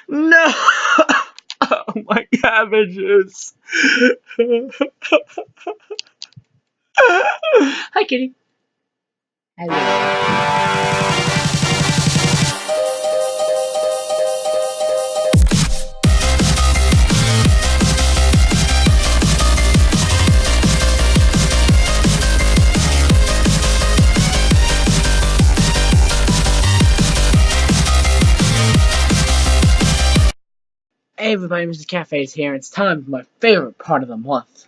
No! Oh my cabbages! Hi, kitty. Hello. Hey everybody, Mr.Catface here. It's time for my favorite part of the month,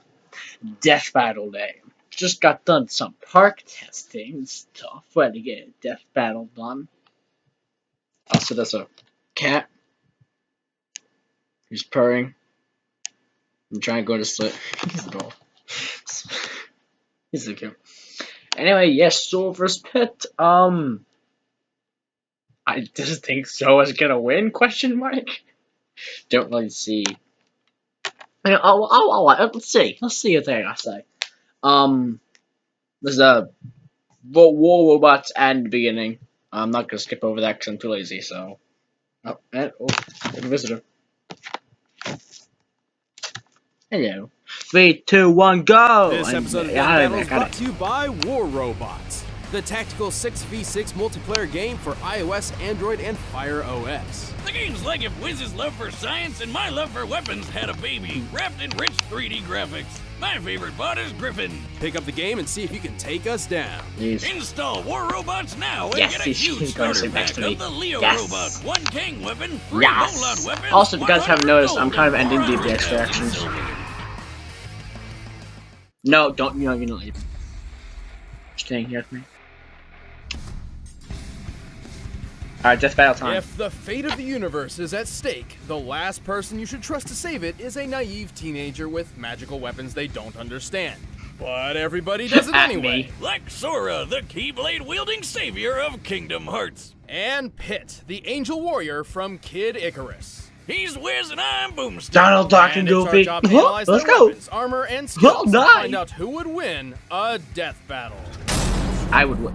Death Battle Day. Just got done some park testing and stuff. Had to get a death battle done. Also, there's a cat who's purring. I'm trying to go to sleep. He's adorable. He's so cute. Anyway, yes, Sora vs. Pet. I just think Sora's gonna win? Question mark. Don't really see. Let's see. Let's see what they gotta say. There's a war robots at the beginning. I'm not gonna skip over that because I'm too lazy. So, there's a visitor. Hello. 3, 2, 1, go! This episode of Death Battle is brought to you by War Robots, the tactical 6v6 multiplayer game for iOS, Android, and Fire OS. The game's like if Wiz's love for science and my love for weapons had a baby, wrapped in rich 3D graphics. My favorite bot is Griffin. Pick up the game and see if you can take us down. Yes. Install War Robots now and Yes, get a huge starter pack of the Leo Robot, 1 King weapon, 3 rollout weapons. Also, if you guys haven't noticed, I'm kind of ending the extractions. No, don't. You don't leave. Staying here with me. Alright, Death Battle time. If the fate of the universe is at stake, the last person you should trust to save it is a naive teenager with magical weapons they don't understand. But everybody does it anyway. Like Sora, the Keyblade wielding savior of Kingdom Hearts. And Pit, the angel warrior from Kid Icarus. He's Wiz and I'm Boomstick. Donald Duck and Goofy. Let's go. Weapons, armor, and skills to find out who would win a death battle. I would win.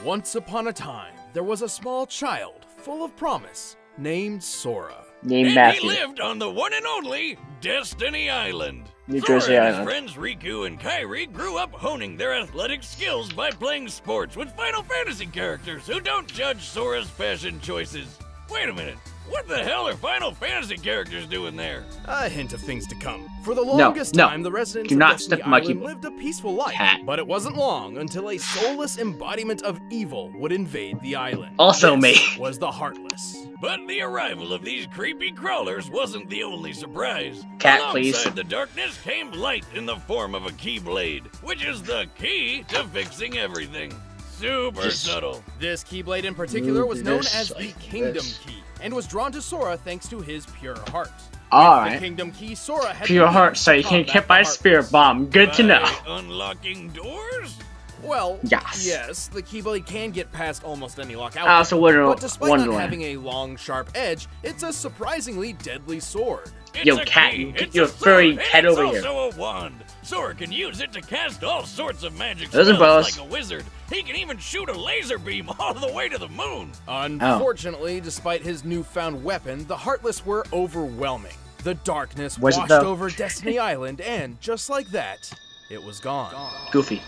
Once upon a time, there was a small child full of promise named Sora. Named and Matthew. He lived on the one and only Destiny Island. New Sora Jersey and Island. his friends Riku and Kairi grew up honing their athletic skills by playing sports with Final Fantasy characters who don't judge Sora's fashion choices. Wait a minute. What the hell are Final Fantasy characters doing there? A hint of things to come. For the longest time, the residents of Destiny Island lived a peaceful life, but it wasn't long until a soulless embodiment of evil would invade the island. Also me. Was the Heartless. But the arrival of these creepy crawlers wasn't the only surprise. Cat, Alongside please. the darkness came light in the form of a Keyblade, which is the key to fixing everything. Super subtle. This Keyblade in particular was known as the Kingdom Key, and was drawn to Sora thanks to his pure heart. Alright. The Kingdom Key, Sora had pure heart, so you can't get by a spirit bomb. Good to know. Unlocking doors? Well, yes, the Keyblade can get past almost any lockout. But despite not having a long, sharp edge, it's a surprisingly deadly sword. Yo, cat, you get your furry head over here. It's also a wand. Sora can use it to cast all sorts of magic Those spells like a wizard. He can even shoot a laser beam all the way to the moon. Unfortunately, despite his newfound weapon, the Heartless were overwhelming. The darkness washed over Destiny Island, and just like that, it was gone. Goofy.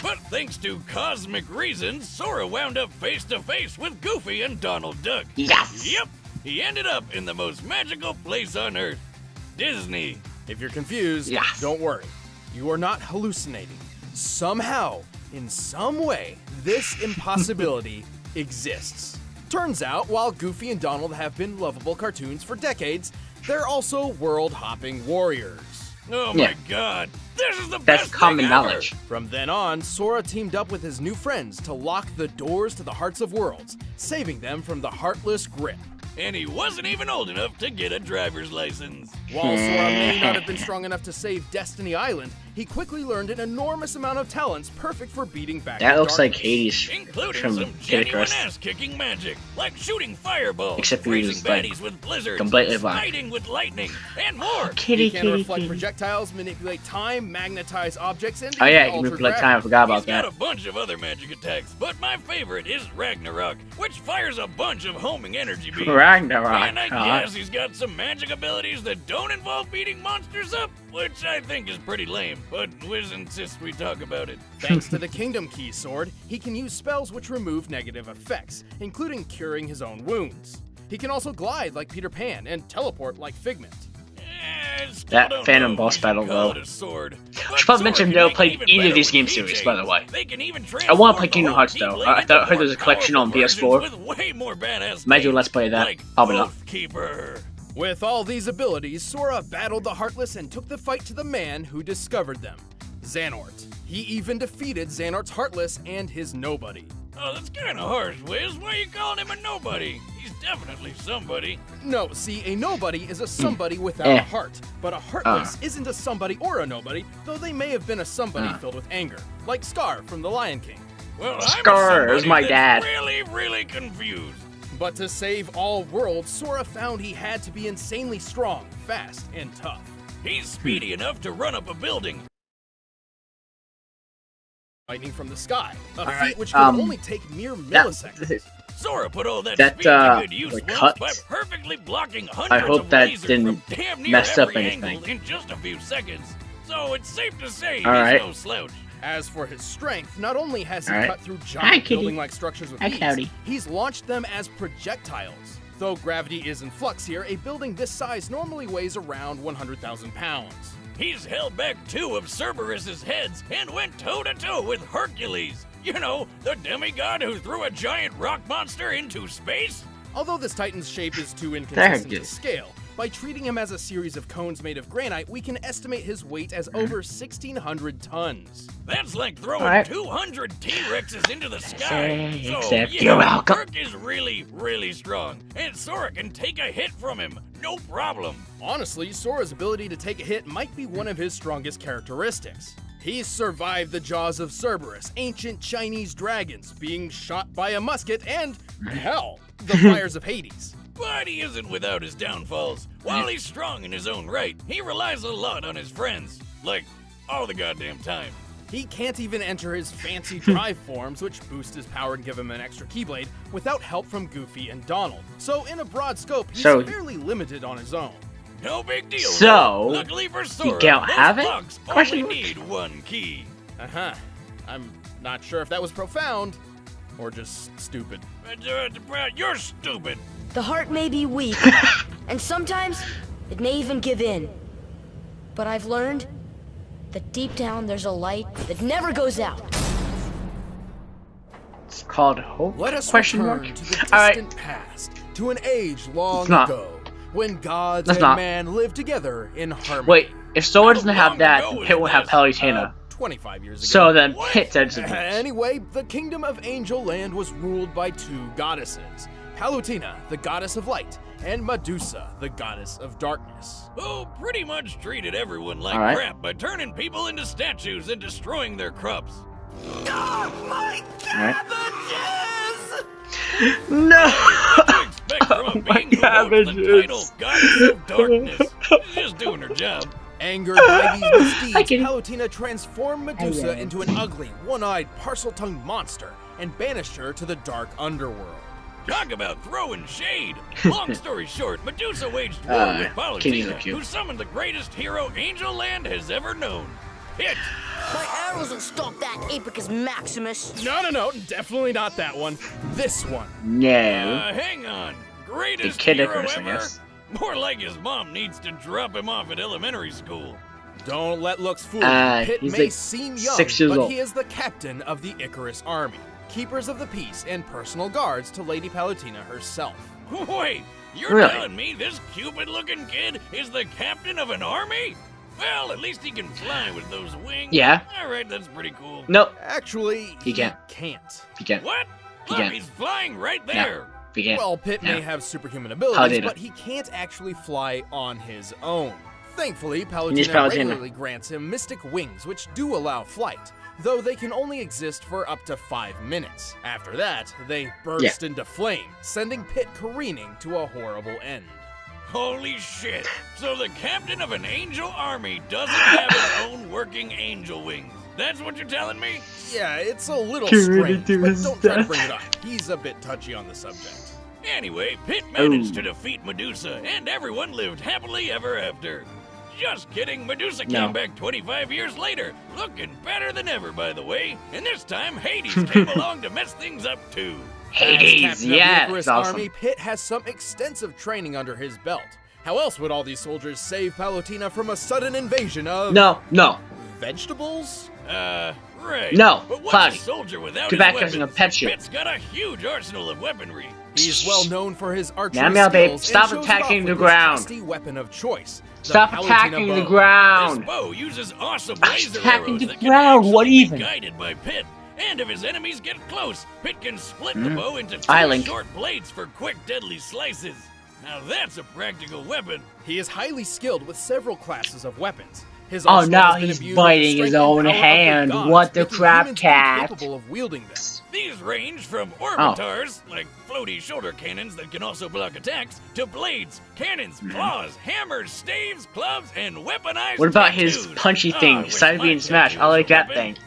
But thanks to cosmic reasons, Sora wound up face to face with Goofy and Donald Duck. Yes! Yep, he ended up in the most magical place on Earth, Disney. If you're confused, don't worry. You are not hallucinating. Somehow, in some way, this impossibility exists. Turns out, while Goofy and Donald have been lovable cartoons for decades, they're also world-hopping warriors. Oh my god, this is the best That's common thing knowledge. ever. From then on, Sora teamed up with his new friends to lock the doors to the Hearts of Worlds, saving them from the Heartless grip. And he wasn't even old enough to get a driver's license. While Sora may not have been strong enough to save Destiny Island, he quickly learned an enormous amount of talents perfect for beating back That the looks like darkness. Hades Including from some Kid genuine Icarus. ass-kicking magic, like shooting fireballs, Except he freezing was, like, baddies with blizzards, completely black. fighting with lightning, and more. He can reflect projectiles, manipulate time, magnetize objects, and Oh yeah, even you can alter reflect time. I gravity. forgot about He's got that. a bunch of other magic attacks, but my favorite is Ragnarok, which fires a bunch of homing energy beams. Ragnarok. And I guess he's got some magic abilities that don't involve beating monsters up, which I think is pretty lame, but Wiz insists we talk about it. Thanks to the Kingdom Key sword, he can use spells which remove negative effects, including curing his own wounds. He can also glide like Peter Pan and teleport like Figment. That Phantom boss battle, though. I should probably mention I've never played either of these game series, by the way. I want to play Kingdom Hearts, though. I heard there's a collection on PS4. Might do a Let's Play of that. Probably not. With all these abilities, Sora battled the Heartless and took the fight to the man who discovered them, Xehanort. He even defeated Xehanort's Heartless and his Nobody. Oh, that's kind of harsh, Wiz. Why are you calling him a nobody? He's definitely somebody. No, see, a nobody is a somebody without a heart, but a Heartless isn't a somebody or a nobody, though they may have been a somebody filled with anger, like Scar from The Lion King. Well, Scar is my dad. Really confused. But to save all worlds, Sora found he had to be insanely strong, fast, and tough. He's speedy enough to run up a building. Lightning from the sky, a feat which could only take mere milliseconds. Sora put all that speed to good use once by perfectly blocking hundreds of lasers from damn near every angle in just a few seconds. So it's safe to say he's no slouch. As for his strength, not only has he cut through giant building-like structures with ease, he's launched them as projectiles. Though gravity is in flux here, a building this size normally weighs around 100,000 pounds. He's held back 2 of Cerberus's heads and went toe-to-toe with Hercules. You know, the demigod who threw a giant rock monster into space? Although this Titan's shape is too inconsistent to scale, by treating him as a series of cones made of granite, we can estimate his weight as over 1,600 tons. That's like throwing 200 T-Rexes into the sky. So, you're welcome. Herc is really strong, and Sora can take a hit from him, no problem. Honestly, Sora's ability to take a hit might be one of his strongest characteristics. He's survived the jaws of Cerberus, ancient Chinese dragons, being shot by a musket, and, hell, the fires of Hades. But he isn't without his downfalls. While he's strong in his own right, he relies a lot on his friends. Like, all the goddamn time. He can't even enter his fancy drive forms, which boost his power and give him an extra Keyblade, without help from Goofy and Donald. So in a broad scope, he's fairly limited on his own. No big deal. So, luckily for Sora, you don't have it? Only need 1 key. I'm not sure if that was profound, or just stupid. You're stupid. The heart may be weak, and sometimes it may even give in. But I've learned that deep down there's a light that never goes out. It's called Hope? Let us Question return mark? to the distant past, to an age long ago, when gods and man lived together in harmony. Wait, if Sora doesn't have that, then Pit will have Palutena. 25 years ago. So then Pit says Anyway, the kingdom of Angel Land was ruled by 2 goddesses. Palutena, the goddess of light, and Medusa, the goddess of darkness. Who pretty much treated everyone like crap by turning people into statues and destroying their crops. Oh, my cabbages! No! What do you expect from a being who holds the title Goddess of Darkness? She's just doing her job. Angered by these misdeeds, Palutena transformed Medusa into an ugly, one-eyed, parcel-tongued monster and banished her to the dark underworld. Talk about throwing shade! Long story short, Medusa waged war with Palutena, who summoned the greatest hero Angel Land has ever known. Hit! My arrows will stop that Apicus Maximus. No, definitely not that one. This one. No. Hang on. Greatest Kid hero Icarus, I ever? guess. More like his mom needs to drop him off at elementary school. Don't let looks fool you. Pit may like seem young, 6 years but old. he is the captain of the Icarus army, keepers of the peace and personal guards to Lady Palutena herself. Wait, you're telling me this Cupid-looking kid is the captain of an army? Well, at least he can fly with those wings. Yeah. Alright, that's pretty cool. Nope. Actually, He can't. can't. He can't. What? He Look, can't. he's flying right there. He can't. Well, Pit may have superhuman abilities, but he can't actually fly on his own. Thankfully, needs Palutena Palutena. regularly grants him mystic wings, which do allow flight, though they can only exist for up to 5 minutes. After that, they burst into flame, sending Pit careening to a horrible end. Holy shit! So the captain of an angel army doesn't have his own working angel wings. That's what you're telling me? Yeah, it's a little Careening strange, to but his don't try to death. bring it up. He's a bit touchy on the subject. Anyway, Pit managed to defeat Medusa, and everyone lived happily ever after. Just kidding, Medusa came back 25 years later, looking better than ever, by the way. And this time, Hades came along to mess things up, too. Hades, As captain yeah, of the that's Icarus awesome. army, Pit has some extensive training under his belt. How else would all these soldiers save Palutena from a sudden invasion of... No, vegetables? Right. No, But what's Cloudy. a soldier without Get his back, weapons? I'm gonna pet you. Pit's got a huge arsenal of weaponry. He's well known for his archery Meow, meow, babe. skills and Stop shows it attacking off the with his ground. trusty weapon of choice. the Stop Palutena attacking the bow. This ground. bow uses awesome I'm laser attacking arrows the that can ground, actually what be even? guided by Pit. And if his enemies get close, Pit can split the bow into two Island. short blades for quick, deadly slices. Now that's a practical weapon. He is highly skilled with several classes of weapons. His Oh, arsenal now has been he's imbued biting with his the strength own and power of the hand. gods, What the making crap, humans cat? incapable of wielding them. These range from orbitars, like floaty shoulder cannons that can also block attacks, to blades, cannons, claws, hammers, staves, clubs, and weaponized What about his tattoos. punchy I thing? wish Side my being smashed. I tattoo was like a that weapon. thing.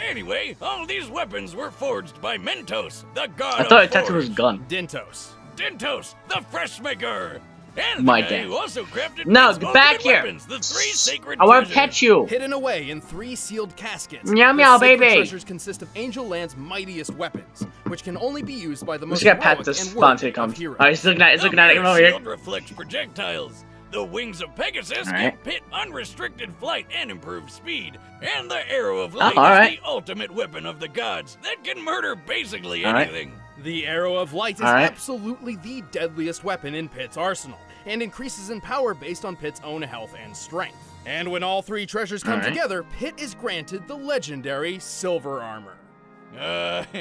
Anyway, all these weapons were forged by Mentos, the god I thought of a tattoo was a forge. gun. Dentos. Dentos, the fresh maker. And My the guy dad. who also crafted No, Pit's get back ultimate here. weapons, the three sacred I want to treasures. pet you. Hidden away in 3 sealed caskets, Meow, the meow, sacred baby. treasures consist of Angel Land's mightiest weapons, which can only be used by the I'm most just gonna heroic pat this and spawn worthy till he of comes. heroes. Alright, he's looking at it. Come Their over here. shield reflects projectiles. The wings of Pegasus Alright. give Pit unrestricted flight and improved speed. And the arrow of light alright. is the ultimate weapon of the gods that can murder basically Alright. anything. The Arrow of Light is Alright. absolutely the deadliest weapon in Pit's arsenal, and increases in power based on Pit's own health and strength. And when all 3 treasures come Alright. together, Pit is granted the legendary Silver Armor.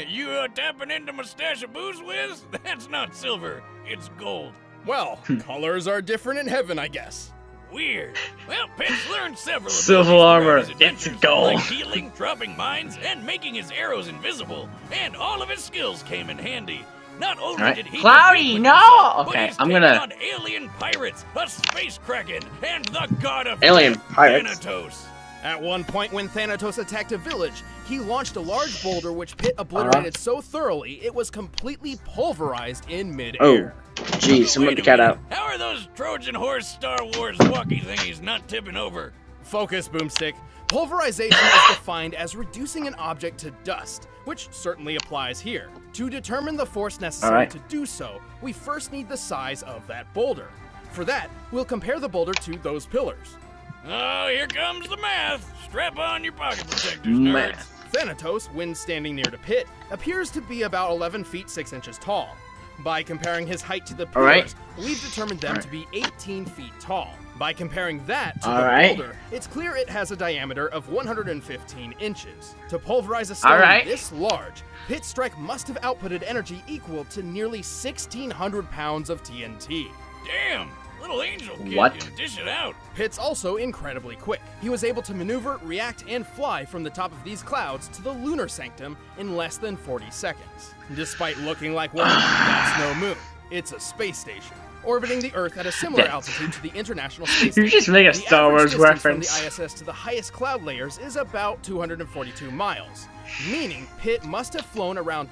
You tapping into my stash of booze, Wiz? That's not silver, it's gold. Well, colors are different in heaven, I guess. Weird. Well, Pit's learned several Silver abilities armor, throughout his it's adventures, gold. like healing, dropping mines, and making his arrows invisible. And all of his skills came in handy. Not only Alright. did he Cloudy, defeat no! Medusa, but Okay, he's I'm taken gonna- on alien pirates, a space kraken, and the god of Alien death, pirates? Thanatos. At one point when Thanatos attacked a village, he launched a large boulder which Pit obliterated so thoroughly it was completely pulverized in midair. Jeez, I'm Wait gonna a the cat minute. out. How are those Trojan horse Star Wars walkie thingies not tipping over? Focus, Boomstick. Pulverization is defined as reducing an object to dust, which certainly applies here. To determine the force necessary Alright. to do so, we first need the size of that boulder. For that, we'll compare the boulder to those pillars. Oh, here comes the math. Strap on your pocket protectors, nerds. Math. Thanatos, when standing near to Pit, appears to be about 11 feet 6 inches tall. By comparing his height to the pillars, Alright. we've determined them to be 18 feet tall. By comparing that to Alright. the boulder, it's clear it has a diameter of 115 inches. To pulverize a stone Alright. this large, Pit's strike must have outputted energy equal to nearly 1,600 pounds of TNT. Damn, little angel kid What? can dish it out. Pit's also incredibly quick. He was able to maneuver, react, and fly from the top of these clouds to the lunar sanctum in less than 40 seconds. Despite looking like one, that's no moon. It's a space station, orbiting the Earth at a similar altitude to the International Space You Station. just make a The Star average Wars distance reference. from the ISS to the highest cloud layers is about 242 miles, meaning Pitt must have flown around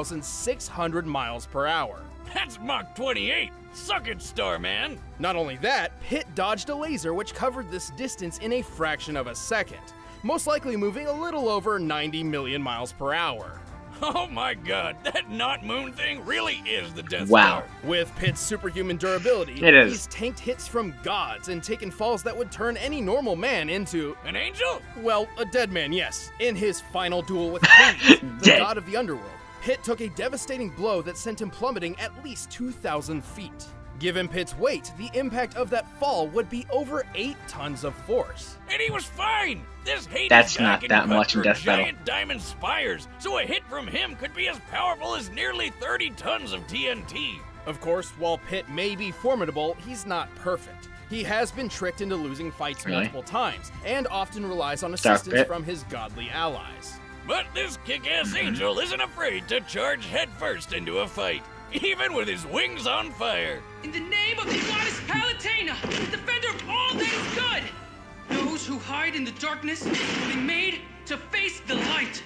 21,600 miles per hour. That's Mach 28. Suck it, Starman. Not only that, Pitt dodged a laser which covered this distance in a fraction of a second, most likely moving a little over 90 million miles per hour. Oh my god, that not moon thing really is the Death Wow. Star. With Pitt's superhuman durability, It is. he's tanked hits from gods and taken falls that would turn any normal man into, An angel? well, a dead man, yes. In his final duel with Hades, the Dead. god of the underworld, Pitt took a devastating blow that sent him plummeting at least 2,000 feet. Given Pitt's weight, the impact of that fall would be over 8 tons of force. And he was fine. This Hades That's guy not can that cut much in through Death Battle. giant diamond spires, so a hit from him could be as powerful as nearly 30 tons of TNT. Of course, while Pitt may be formidable, he's not perfect. He has been tricked into losing fights Really? multiple times, and often relies on Dark assistance bit. from his godly allies. But this kick-ass angel isn't afraid to charge headfirst into a fight, even with his wings on fire. In the name of the goddess Palutena, defender of all that is good, those who hide in the darkness will be made to face the light.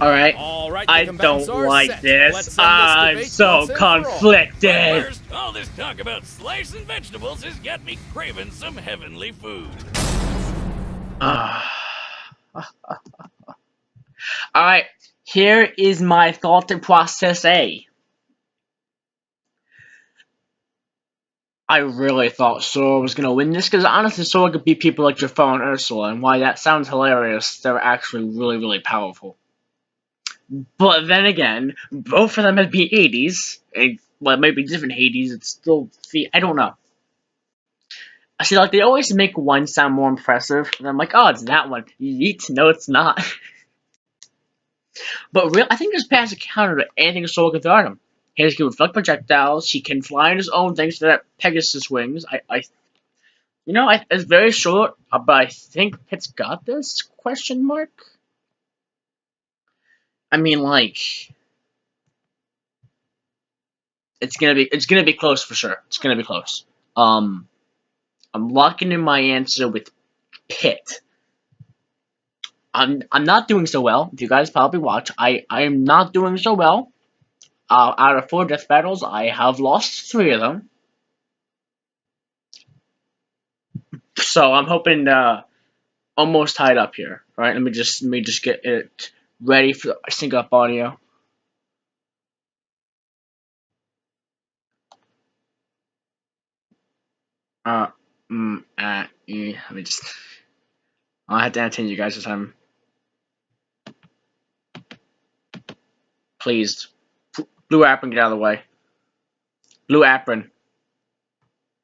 Alright. All right, I the combatants don't are like set. this. Let's end this I'm debate so once and for all. conflicted. First, all this talk about slicing vegetables has got me craving some heavenly food. Alright, here is my thought process A. I really thought Sora was gonna win this, because honestly, Sora could beat people like Jafar and Ursula, and while that sounds hilarious, they're actually really, really powerful. But then again, both of them had beat Hades, and, well, maybe different Hades, it's still, see, I don't know. I see, like, they always make one sound more impressive, and I'm like, oh, it's that one. Yeet, no, it's not. But I think this pass is counter to anything Sora can throw at him. He can reflect projectiles. He can fly on his own thanks to that Pegasus wings. It's very short, but I think Pitt's got this? Question mark. I mean, like, it's gonna be close for sure. It's gonna be close. I'm locking in my answer with Pitt. I'm not doing so well. If you guys probably watch, I am not doing so well. Out of 4 death battles, I have lost 3 of them. So I'm hoping almost tied up here. All right, let me just get it ready for sync up audio. Let me just. I'll have to entertain you guys this time. Please, blue apron, get out of the way. Blue apron.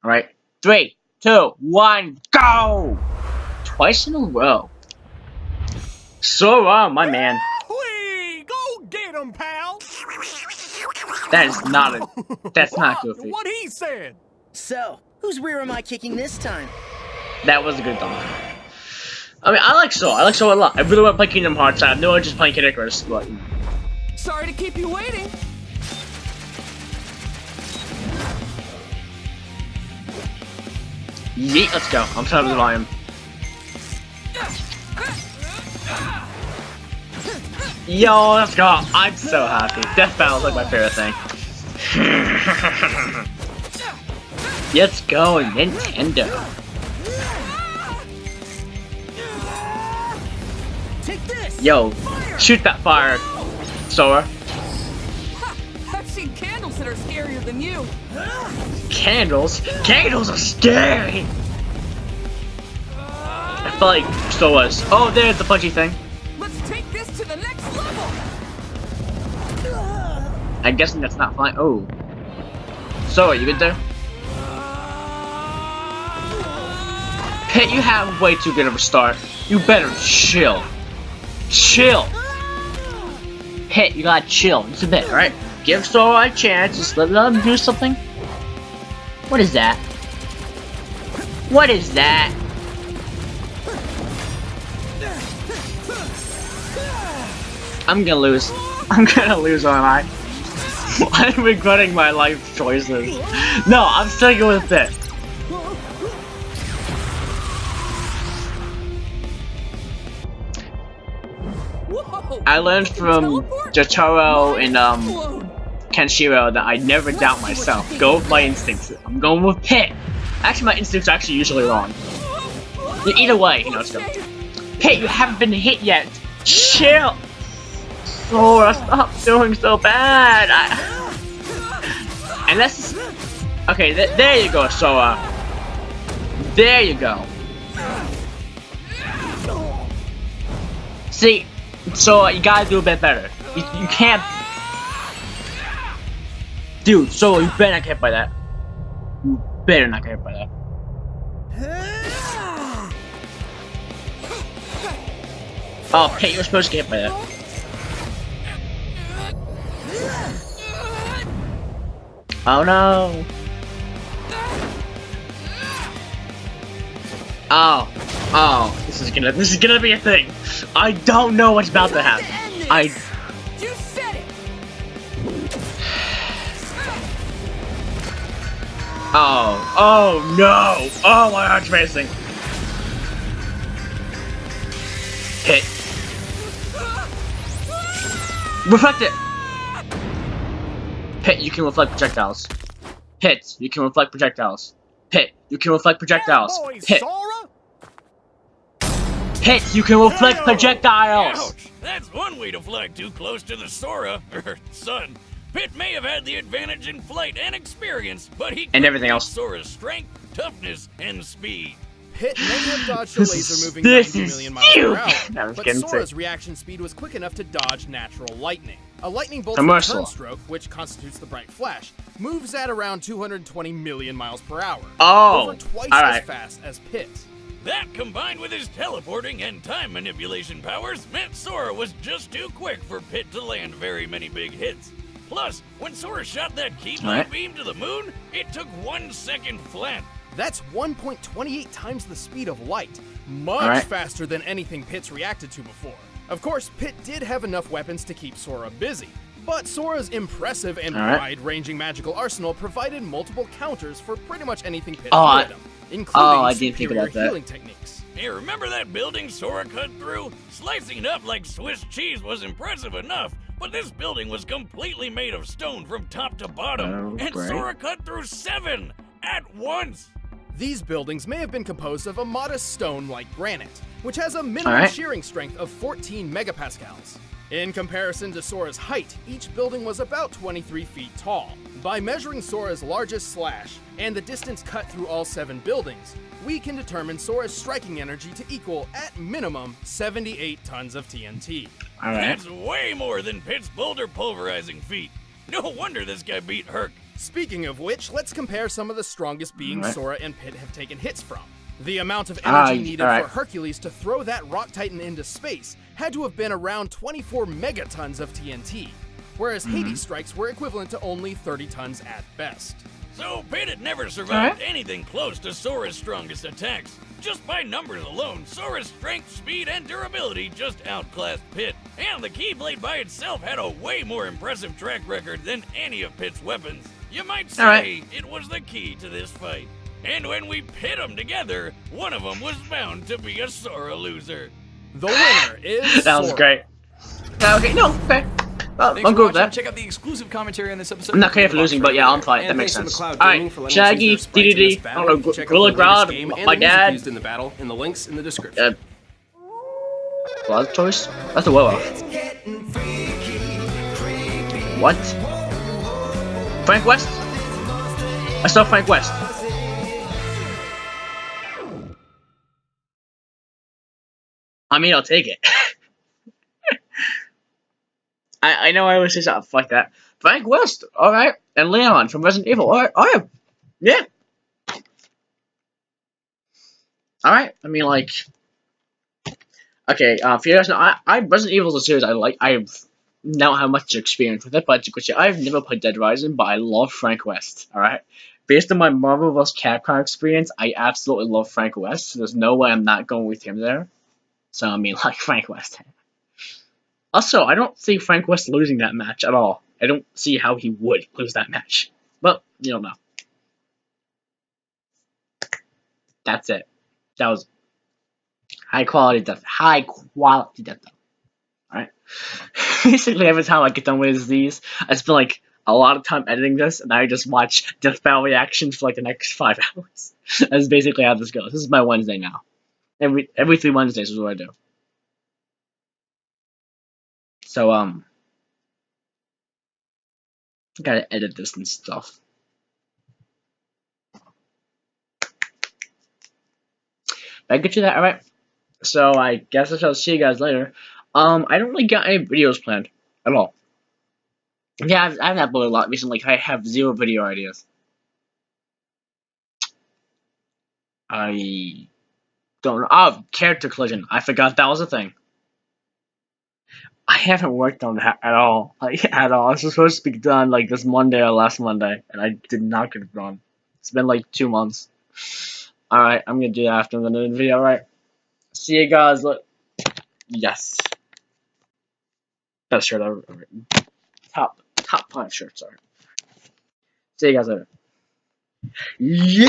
All right, 3, 2, 1, go! Twice in a row. Sora, my man. Whee! Go get him, pal! That's not goofy. What he said! So, whose rear am I kicking this time? That was a good dunk. I mean, I like Sora a lot. I really want to play Kingdom Hearts. I have no interest playing Kid Icarus, but... Sorry to keep you waiting. Yeet, let's go. I'm tired of the volume. Yo, let's go. I'm so happy. Death Battle's like my favorite thing. Let's go, Nintendo. Take this! Yo, shoot that fire, Sora. I've seen candles that are scarier than you. Candles? Candles are scary! I feel like Sora's. Oh, there's the punchy thing. Let's take this to the next level. I'm guessing that's not flying. Oh. Sora, you good there? Pit, you have way too good of a start. You better chill. Chill. Pit, you gotta chill. Just a bit, alright? Give Sora a chance. Just let him do something. What is that? What is that? I'm gonna lose. I'm gonna lose, aren't I? I'm regretting my life choices. No, I'm sticking with it. Whoa! I learned from Teleport? Jotaro and Explode. Kenshiro that I never doubt myself. Go with my instincts. I'm going with Pit. Actually, my instincts are actually usually wrong. Either way, you know, let's go. Pit, you haven't been hit yet. Chill. Sora, stop doing so bad. And that's okay. There you go, Sora. There you go. See, Sora, you gotta do a bit better. You can't. Dude, Sora, you better not get hit by that. You better not get hit by that. Oh, Pit, you're supposed to get hit by that. Oh no! Oh, this is gonna be a thing. I don't know what's about to happen. You said it. Oh no! Oh, my heart's racing. Hit. Reflect it. Hit. You can reflect projectiles. Hit. You can reflect projectiles. Hit. You can reflect projectiles. Hit. Hit. You can reflect projectiles. Ouch! That's one way to fly too close to the Sora, son. Pit may have had the advantage in flight and experience, but he and everything else. Sora's strength, toughness, and speed. Pit may have dodged a laser moving 90 million miles per hour, but Sora's reaction speed was quick enough to dodge natural lightning. A lightning bolt's return stroke, which constitutes the bright flash, moves at around 220 million miles per hour, over twice as fast as Pit's. That, combined with his teleporting and time manipulation powers, meant Sora was just too quick for Pit to land very many big hits. Plus, when Sora shot that KEYBLADE beam to the moon, it took 1 second flat. That's 1.28 times the speed of light, much faster than anything Pit's reacted to before. Of course, Pit did have enough weapons to keep Sora busy, but Sora's impressive and wide-ranging magical arsenal provided multiple counters for pretty much anything Pit threw at him, including superior healing techniques. Hey, remember that building Sora cut through? Slicing it up like Swiss cheese was impressive enough, but this building was completely made of stone from top to bottom, and Sora cut through 7 at once. These buildings may have been composed of a modest stone like granite, which has a minimum shearing strength of 14 megapascals. In comparison to Sora's height, each building was about 23 feet tall. By measuring Sora's largest slash and the distance cut through all 7 buildings, we can determine Sora's striking energy to equal, at minimum, 78 tons of TNT. That's way more than Pit's boulder pulverizing feat. No wonder this guy beat Herc. Speaking of which, let's compare some of the strongest beings Sora and Pit have taken hits from. The amount of energy needed for Hercules to throw that rock titan into space had to have been around 24 megatons of TNT, whereas Hades' strikes were equivalent to only 30 tons at best. So Pit had never survived anything close to Sora's strongest attacks. Just by numbers alone, Sora's strength, speed, and durability just outclassed Pit. And the KEYBLADE by itself had a way more impressive track record than any of Pit's weapons. You might say it was the key to this fight. And when we pit them together, one of them was bound to be a Sora loser. The winner is That was Sora. great. Okay, no, okay. Well, I'm good with that. Check out the exclusive commentary on this episode. I'm not care for losing, but yeah, I'm fine. That makes sense. Alright, Shaggy, DDD, I don't know, Gorilla Grodd, my dad. Used in the battle, and the links in the description. Blood choice? That's a Willow. What? Frank West? I saw Frank West. I mean, I'll take it. I know I always say something like that. Frank West, alright. And Leon from Resident Evil, alright. Yeah. Alright, I mean, like... Okay, for you guys know, Resident Evil is a series I like. I don't have much experience with it, but I've never played Dead Rising, but I love Frank West, alright? Based on my Marvel vs. Capcom experience, I absolutely love Frank West, so there's no way I'm not going with him there. So, I mean, like, Frank West. Also, I don't see Frank West losing that match at all. I don't see how he would lose that match. But, you don't know. That's it. That was high quality death. High quality death, though. Alright? Basically, every time I get done with these, I spend, like, a lot of time editing this, and I just watch Death Battle reactions for, like, the next 5 hours. That's basically how this goes. This is my Wednesday now. Every 3 Wednesdays is what I do. So, gotta edit this and stuff. Did I get you that? Alright. So, I guess I shall see you guys later. I don't really got any videos planned at all. Yeah, I haven't uploaded a lot recently. I have 0 video ideas. I don't know. Oh, character collision. I forgot that was a thing. I haven't worked on that at all. Like, at all. It's supposed to be done like this Monday or last Monday, and I did not get it done. It's been like 2 months. Alright, I'm gonna do that after I'm gonna do the video, alright? See you guys. Look. Yes. Best shirt ever. Top 5 shirts are. See you guys later. Yeah.